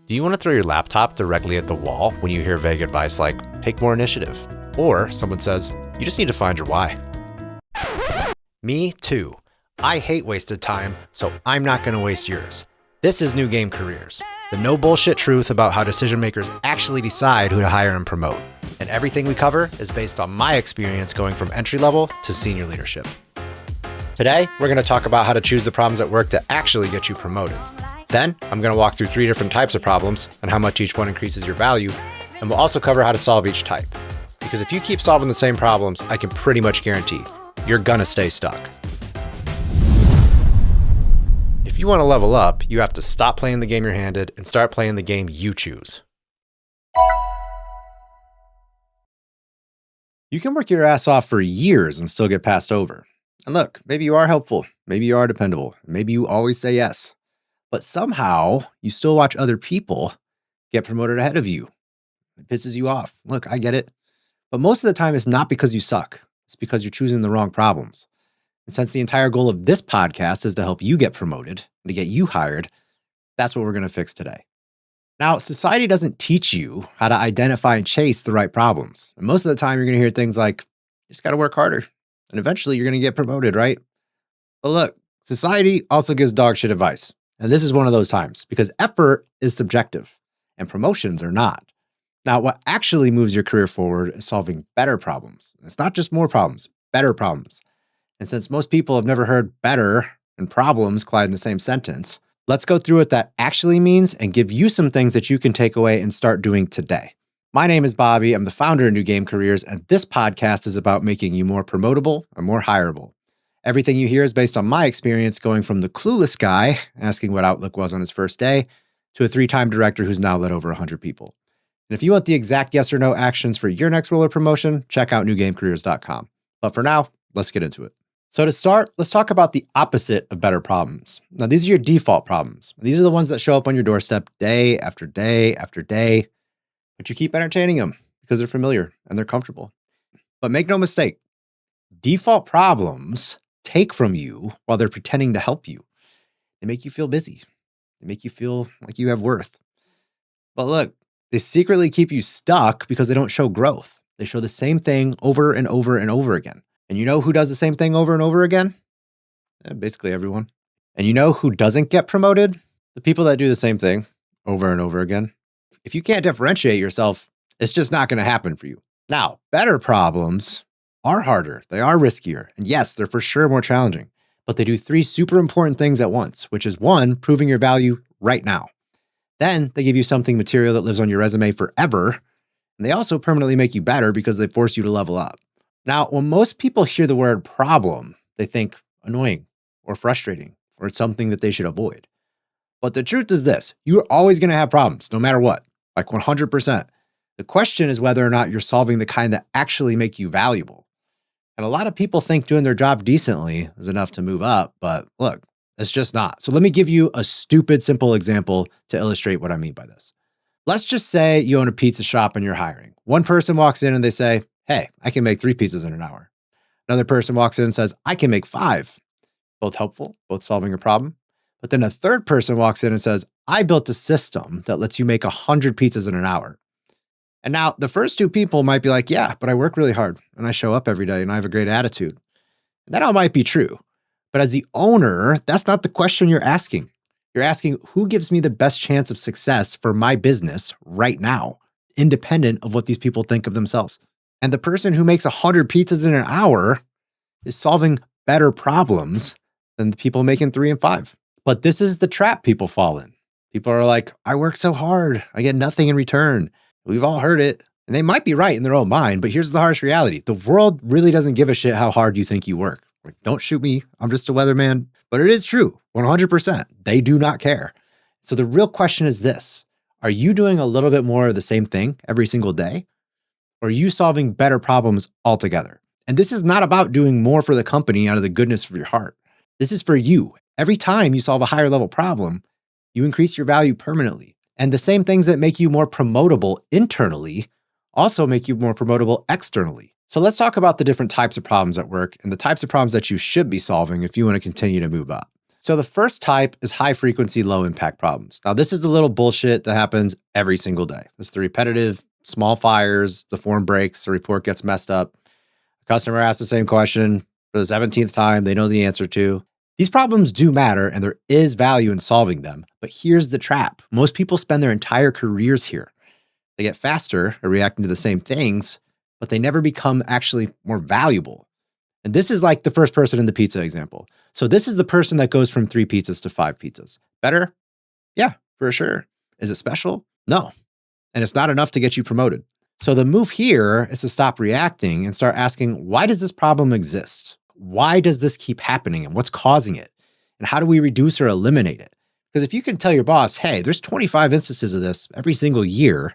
Do you want to throw your laptop directly at the wall when you hear vague advice like, take more initiative? Or someone says, you just need to find your why. Me too. I hate wasted time, so I'm not going to waste yours. This is New Game Careers, the no bullshit truth about how decision makers actually decide who to hire and promote. And everything we cover is based on my experience going from entry level to senior leadership. Today, we're going to talk about how to choose the problems at work that actually get you promoted. Then, I'm going to walk through 3 different types of problems and how much each one increases your value, and we'll also cover how to solve each type. Because if you keep solving the same problems, I can pretty much guarantee you're going to stay stuck. If you want to level up, you have to stop playing the game you're handed and start playing the game you choose. You can work your ass off for years and still get passed over. And look, maybe you are helpful, maybe you are dependable, maybe you always say yes. But somehow, you still watch other people get promoted ahead of you. It pisses you off. Look, I get it. But most of the time, it's not because you suck. It's because you're choosing the wrong problems. And since the entire goal of this podcast is to help you get promoted and to get you hired, that's what we're going to fix today. Now, society doesn't teach you how to identify and chase the right problems. And most of the time, you're going to hear things like, you just got to work harder. And eventually, you're going to get promoted, right? But look, society also gives dog shit advice. And this is one of those times because effort is subjective and promotions are not. Now, what actually moves your career forward is solving better problems. It's not just more problems, better problems. And since most people have never heard better and problems collide in the same sentence, let's go through what that actually means and give you some things that you can take away and start doing today. My name is Bobby. I'm the founder of New Game Careers, and this podcast is about making you more promotable and more hireable. Everything you hear is based on my experience going from the clueless guy asking what Outlook was on his first day to a 3-time director who's now led over 100 people. And if you want the exact yes or no actions for your next role or promotion, check out newgamecareers.com. But for now, let's get into it. So to start, let's talk about the opposite of better problems. Now, these are your default problems. These are the ones that show up on your doorstep day after day after day, but you keep entertaining them because they're familiar and they're comfortable. But make no mistake, default problems take from you while they're pretending to help you. They make you feel busy. They make you feel like you have worth. But look, they secretly keep you stuck because they don't show growth. They show the same thing over and over and over again. And you know who does the same thing over and over again? Basically everyone. And you know who doesn't get promoted? The people that do the same thing over and over again. If you can't differentiate yourself, it's just not going to happen for you. Now, better problems are harder. They are riskier. And yes, they're for sure more challenging. But they do 3 super important things at once, which is 1, proving your value right now. Then they give you something material that lives on your resume forever. And they also permanently make you better because they force you to level up. Now, when most people hear the word problem, they think annoying or frustrating or it's something that they should avoid. But the truth is this, you're always going to have problems no matter what, like 100%. The question is whether or not you're solving the kind that actually make you valuable. And a lot of people think doing their job decently is enough to move up, but look, it's just not. So let me give you a stupid, simple example to illustrate what I mean by this. Let's just say you own a pizza shop and you're hiring. One person walks in and they say, hey, I can make 3 pizzas in an hour. Another person walks in and says, I can make 5. Both helpful, both solving a problem. But then a third person walks in and says, I built a system that lets you make 100 pizzas in an hour. And now the first 2 people might be like, yeah, but I work really hard and I show up every day and I have a great attitude. That all might be true. But as the owner, that's not the question you're asking. You're asking, who gives me the best chance of success for my business right now, independent of what these people think of themselves? And the person who makes 100 pizzas in an hour is solving better problems than the people making 3 and 5. But this is the trap people fall in. People are like, I work so hard. I get nothing in return. We've all heard it. And they might be right in their own mind, but here's the harsh reality. The world really doesn't give a shit how hard you think you work. Like, don't shoot me. I'm just a weatherman. But it is true. 100%. They do not care. So the real question is this. Are you doing a little bit more of the same thing every single day? Or are you solving better problems altogether? And this is not about doing more for the company out of the goodness of your heart. This is for you. Every time you solve a higher level problem, you increase your value permanently. And the same things that make you more promotable internally also make you more promotable externally. So let's talk about the different types of problems at work and the types of problems that you should be solving if you want to continue to move up. So the first type is high frequency, low impact problems. Now, this is the little bullshit that happens every single day. It's the repetitive small fires, the form breaks, the report gets messed up. A customer asks the same question for the 17th time they know the answer to. These problems do matter and there is value in solving them. But here's the trap. Most people spend their entire careers here. They get faster at reacting to the same things, but they never become actually more valuable. And this is like the first person in the pizza example. So this is the person that goes from 3 pizzas to 5 pizzas. Better? Yeah, for sure. Is it special? No. And it's not enough to get you promoted. So the move here is to stop reacting and start asking, why does this problem exist? Why does this keep happening and what's causing it? And how do we reduce or eliminate it? Because if you can tell your boss, hey, there's 25 instances of this every single year,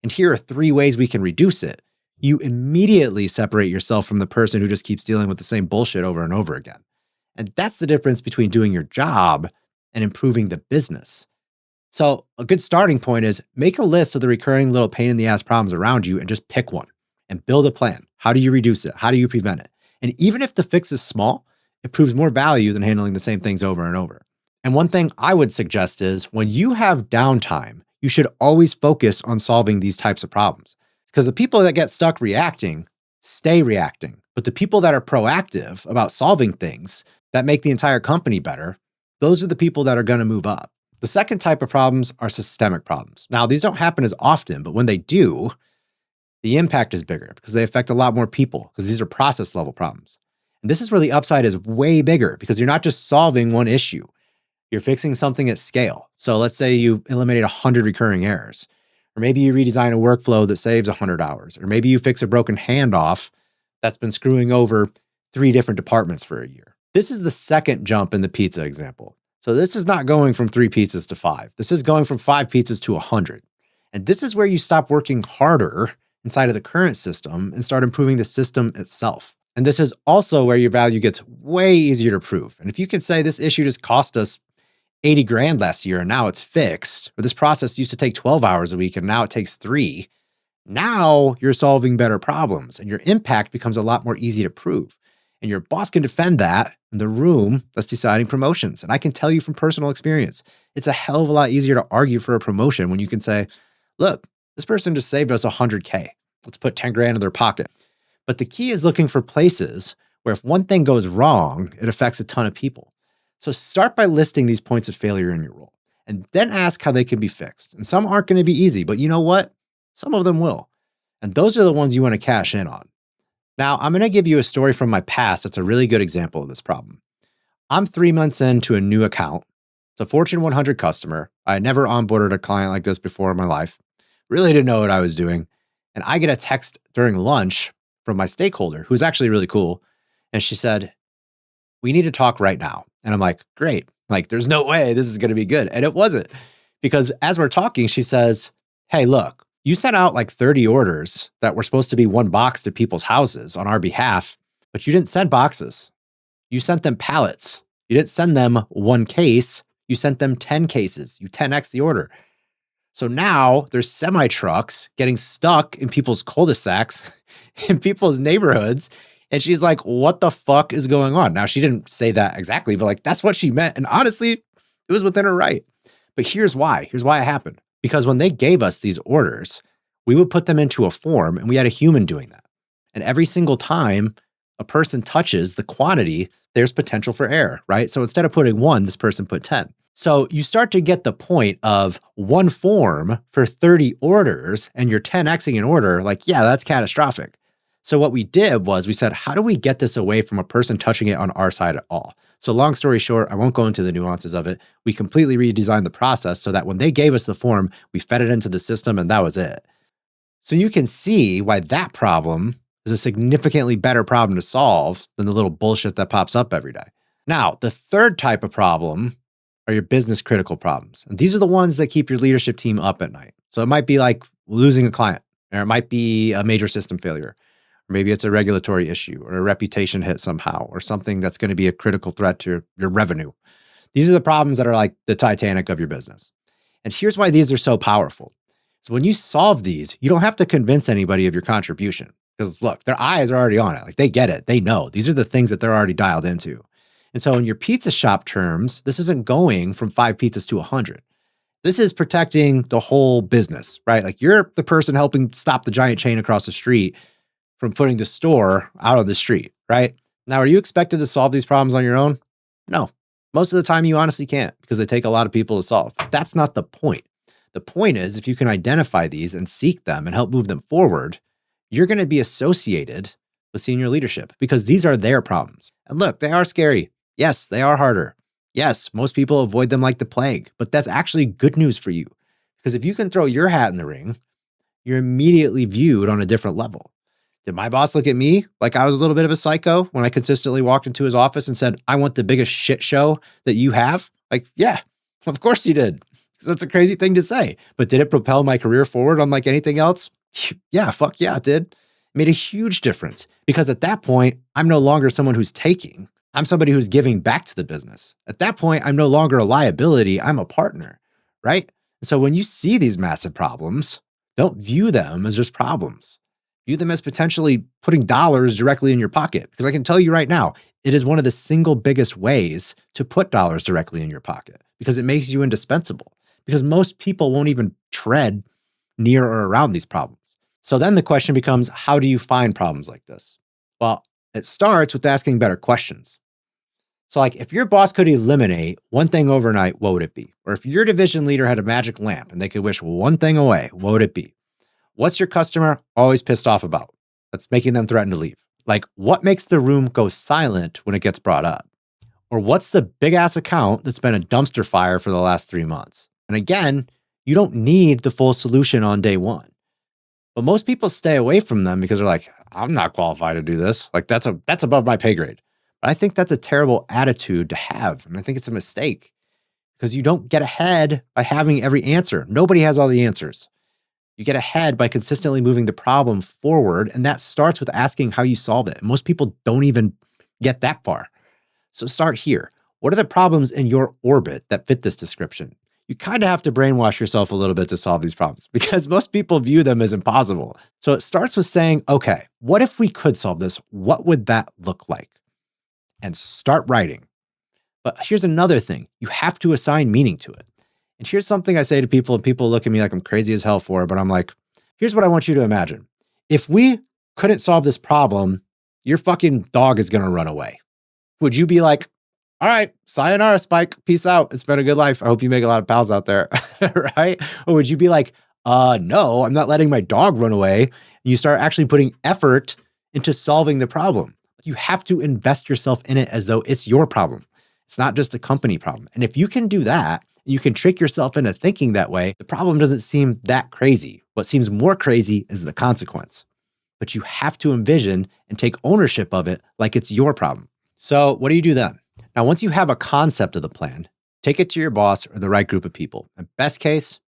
and here are 3 ways we can reduce it, you immediately separate yourself from the person who just keeps dealing with the same bullshit over and over again. And that's the difference between doing your job and improving the business. So a good starting point is make a list of the recurring little pain in the ass problems around you and just pick one and build a plan. How do you reduce it? How do you prevent it? And even if the fix is small, it proves more value than handling the same things over and over. And one thing I would suggest is when you have downtime, you should always focus on solving these types of problems. Because the people that get stuck reacting stay reacting. But the people that are proactive about solving things that make the entire company better, those are the people that are going to move up. The second type of problems are systemic problems. Now, these don't happen as often, but when they do, the impact is bigger because they affect a lot more people because these are process level problems. And this is where the upside is way bigger because you're not just solving one issue. You're fixing something at scale. So let's say you eliminate 100 recurring errors, or maybe you redesign a workflow that saves 100 hours, or maybe you fix a broken handoff that's been screwing over 3 different departments for a year. This is the second jump in the pizza example. So this is not going from 3 pizzas to 5. This is going from 5 pizzas to 100. And this is where you stop working harder inside of the current system and start improving the system itself. And this is also where your value gets way easier to prove. And if you can say this issue just cost us 80 grand last year and now it's fixed, or this process used to take 12 hours a week and now it takes 3, now you're solving better problems and your impact becomes a lot more easy to prove. And your boss can defend that in the room that's deciding promotions. And I can tell you from personal experience, it's a hell of a lot easier to argue for a promotion when you can say, look, this person just saved us 100K. Let's put 10 grand in their pocket. But the key is looking for places where if one thing goes wrong, it affects a ton of people. So start by listing these points of failure in your role and then ask how they can be fixed. And some aren't going to be easy, but you know what? Some of them will. And those are the ones you want to cash in on. Now, I'm going to give you a story from my past that's a really good example of this problem. I'm 3 months into a new account. It's a Fortune 100 customer. I had never onboarded a client like this before in my life. Really didn't know what I was doing. And I get a text during lunch from my stakeholder, who's actually really cool. And she said, we need to talk right now. And I'm like, great. Like, there's no way this is going to be good. And it wasn't. Because as we're talking, she says, hey, look, you sent out like 30 orders that were supposed to be 1 box to people's houses on our behalf, but you didn't send boxes. You sent them pallets. You didn't send them 1 case. You sent them 10 cases. You 10x the order. So now there's semi trucks getting stuck in people's cul-de-sacs, in people's neighborhoods. And she's like, what the fuck is going on? Now, she didn't say that exactly, but like, that's what she meant. And honestly, it was within her right. But here's why. Here's why it happened. Because when they gave us these orders, we would put them into a form and we had a human doing that. And every single time a person touches the quantity, there's potential for error, right? So instead of putting 1, this person put 10. So you start to get the point of 1 form for 30 orders and you're 10xing an order. Like, yeah, that's catastrophic. So what we did was we said, how do we get this away from a person touching it on our side at all? So long story short, I won't go into the nuances of it. We completely redesigned the process so that when they gave us the form, we fed it into the system and that was it. So you can see why that problem is a significantly better problem to solve than the little bullshit that pops up every day. Now, the third type of problem are your business critical problems. And these are the ones that keep your leadership team up at night. So it might be like losing a client, or it might be a major system failure. Or maybe it's a regulatory issue or a reputation hit somehow or something that's going to be a critical threat to your revenue. These are the problems that are like the Titanic of your business. And here's why these are so powerful. So when you solve these, you don't have to convince anybody of your contribution because look, their eyes are already on it. Like they get it. They know these are the things that they're already dialed into. And so in your pizza shop terms, this isn't going from 5 pizzas to 100. This is protecting the whole business, right? Like you're the person helping stop the giant chain across the street from putting the store out on the street, right? Now, are you expected to solve these problems on your own? No. Most of the time, you honestly can't because they take a lot of people to solve. But that's not the point. The point is, if you can identify these and seek them and help move them forward, you're going to be associated with senior leadership because these are their problems. And look, they are scary. Yes, they are harder. Yes, most people avoid them like the plague, but that's actually good news for you because if you can throw your hat in the ring, you're immediately viewed on a different level. Did my boss look at me like I was a little bit of a psycho when I consistently walked into his office and said, I want the biggest shit show that you have? Like, yeah, of course he did. That's a crazy thing to say. But did it propel my career forward unlike anything else? Yeah, fuck yeah, it did. It made a huge difference because at that point, I'm no longer someone who's taking. I'm somebody who's giving back to the business. At that point, I'm no longer a liability. I'm a partner, right? And so when you see these massive problems, don't view them as just problems. View them as potentially putting dollars directly in your pocket. Because I can tell you right now, it is one of the single biggest ways to put dollars directly in your pocket because it makes you indispensable. Because most people won't even tread near or around these problems. So then the question becomes, how do you find problems like this? Well, it starts with asking better questions. So like if your boss could eliminate one thing overnight, what would it be? Or if your division leader had a magic lamp and they could wish one thing away, what would it be? What's your customer always pissed off about? That's making them threaten to leave. Like what makes the room go silent when it gets brought up? Or what's the big ass account that's been a dumpster fire for the last 3 months? And again, you don't need the full solution on day one. But most people stay away from them because they're like, I'm not qualified to do this. Like that's above my pay grade. But I think that's a terrible attitude to have. And I think it's a mistake because you don't get ahead by having every answer. Nobody has all the answers. You get ahead by consistently moving the problem forward. And that starts with asking how you solve it. Most people don't even get that far. So start here. What are the problems in your orbit that fit this description? You kind of have to brainwash yourself a little bit to solve these problems because most people view them as impossible. So it starts with saying, okay, what if we could solve this? What would that look like? And start writing. But here's another thing. You have to assign meaning to it. And here's something I say to people, and people look at me like I'm crazy as hell for it, but I'm like, here's what I want you to imagine. If we couldn't solve this problem, your fucking dog is going to run away. Would you be like, all right, sayonara, Spike, peace out. It's been a good life. I hope you make a lot of pals out there, right? Or would you be like, no, I'm not letting my dog run away. And you start actually putting effort into solving the problem. You have to invest yourself in it as though it's your problem. It's not just a company problem. And if you can do that, you can trick yourself into thinking that way, the problem doesn't seem that crazy. What seems more crazy is the consequence. But you have to envision and take ownership of it like it's your problem. So what do you do then? Now, once you have a concept of the plan, take it to your boss or the right group of people. In best case,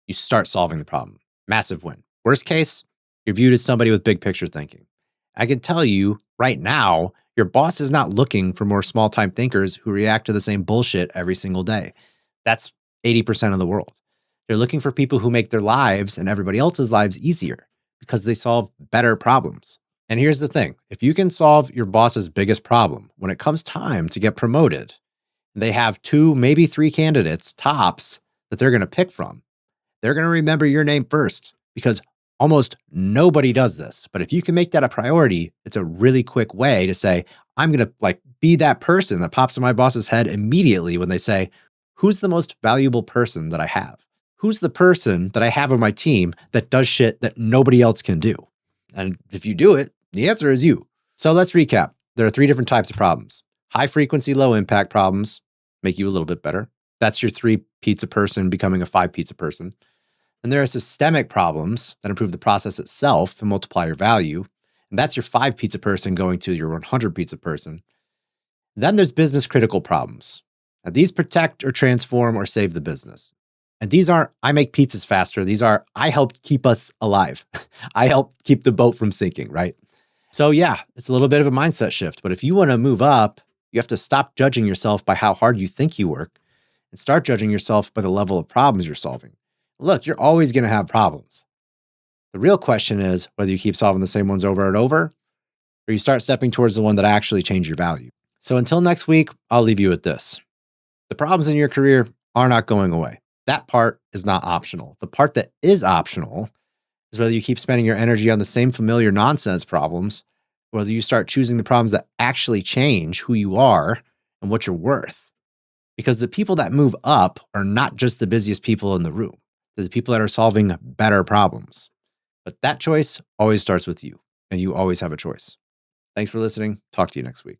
you start solving the problem. Massive win. Worst case, you're viewed as somebody with big picture thinking. I can tell you right now, your boss is not looking for more small-time thinkers who react to the same bullshit every single day. That's 80% of the world. They're looking for people who make their lives and everybody else's lives easier because they solve better problems. And here's the thing. If you can solve your boss's biggest problem, when it comes time to get promoted, they have 2, maybe 3 candidates, tops, that they're going to pick from. They're going to remember your name first because almost nobody does this. But if you can make that a priority, it's a really quick way to say, I'm going to be that person that pops in my boss's head immediately when they say, who's the most valuable person that I have? Who's the person that I have on my team that does shit that nobody else can do? And if you do it, the answer is you. So let's recap. There are 3 different types of problems. High frequency, low impact problems make you a little bit better. That's your 3 pizza person becoming a 5 pizza person. And there are systemic problems that improve the process itself and multiply your value. And that's your 5 pizza person going to your 100 pizza person. Then there's business critical problems. Now, these protect or transform or save the business. And these aren't, I make pizzas faster. These are, I helped keep us alive. I helped keep the boat from sinking, right? So yeah, it's a little bit of a mindset shift. But if you want to move up, you have to stop judging yourself by how hard you think you work and start judging yourself by the level of problems you're solving. Look, you're always going to have problems. The real question is whether you keep solving the same ones over and over, or you start stepping towards the one that actually change your value. So until next week, I'll leave you with this. The problems in your career are not going away. That part is not optional. The part that is optional is whether you keep spending your energy on the same familiar nonsense problems, whether you start choosing the problems that actually change who you are and what you're worth. Because the people that move up are not just the busiest people in the room, they're the people that are solving better problems. But that choice always starts with you, and you always have a choice. Thanks for listening. Talk to you next week.